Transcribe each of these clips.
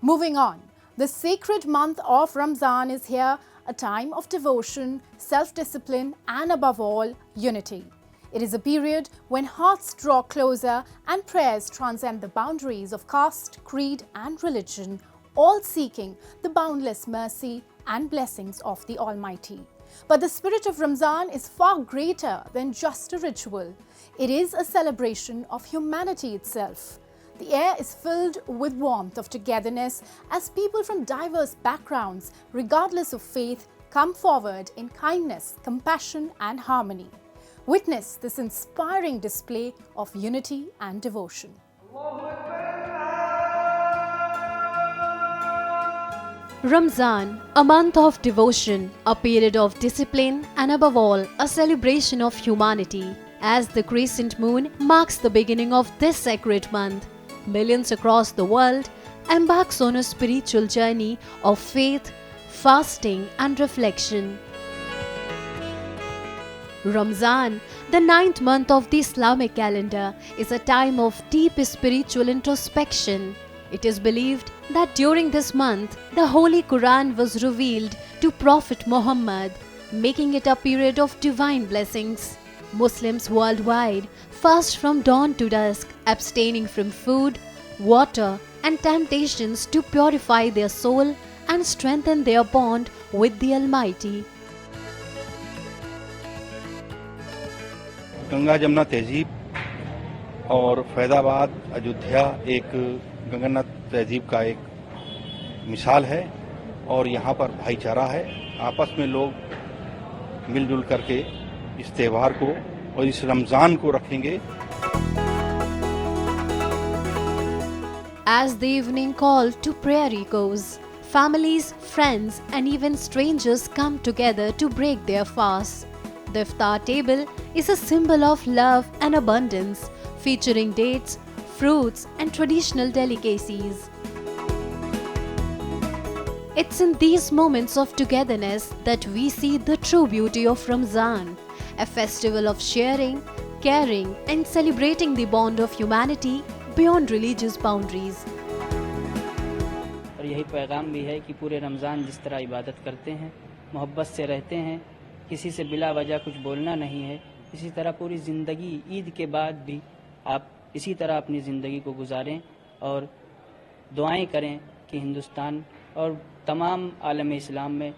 Moving on, the sacred month of Ramzan is here, a time of devotion, self-discipline and above all, unity. It is a period when hearts draw closer and prayers transcend the boundaries of caste, creed and religion, all seeking the boundless mercy and blessings of the Almighty. But the spirit of Ramzan is far greater than just a ritual. It is a celebration of humanity itself. The air is filled with warmth of togetherness as people from diverse backgrounds, regardless of faith, come forward in kindness, compassion and harmony. Witness this inspiring display of unity and devotion. Ramzan, a month of devotion, a period of discipline and above all, a celebration of humanity. As the crescent moon marks the beginning of this sacred month, millions across the world embarks on a spiritual journey of faith, fasting and reflection. Ramzan, the 9th month of the Islamic calendar, is a time of deep spiritual introspection. It is believed that during this month, the Holy Quran was revealed to Prophet Muhammad, making it a period of divine blessings. Muslims worldwide fast from dawn to dusk, abstaining from food, water and temptations to purify their soul and strengthen their bond with the Almighty. Ganga Jamuna तहजीब और फैजाबाद अयोध्या एक गंगानाथ तहजीब का एक मिसाल है और यहाँ पर भाईचारा है। आपस में लोग मिलजुल करके इस त्यौहार को और इस रमज़ान को रखेंगे। As the evening call to prayer echoes, families, friends and even strangers come together to break their fast. The iftar table is a symbol of love and abundance, featuring dates, fruits and traditional delicacies. It's in these moments of togetherness that we see the true beauty of Ramzan, a festival of sharing, caring and celebrating the bond of humanity beyond religious boundaries. और यही पैगाम भी है कि पूरे रमज़ान जिस तरह इबादत करते हैं, मोहब्बत से रहते हैं, किसी से बिला वजह कुछ बोलना नहीं है, इसी तरह पूरी ज़िंदगी ईद के बाद भी आप इसी तरह अपनी ज़िंदगी को गुजारें और दुआएं करें कि हिंदुस्तान और तमाम आलम इस्लाम में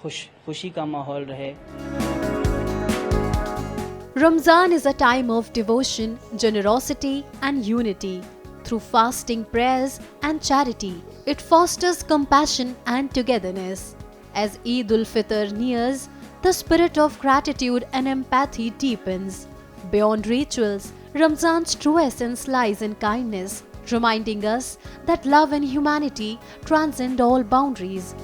खुशी का माहौल रहे। Ramzan is a time of devotion, generosity and unity. Through fasting, prayers and charity, it fosters compassion and togetherness. As Eid ul-Fitr nears, the spirit of gratitude and empathy deepens. Beyond rituals, Ramzan's true essence lies in kindness, reminding us that love and humanity transcend all boundaries.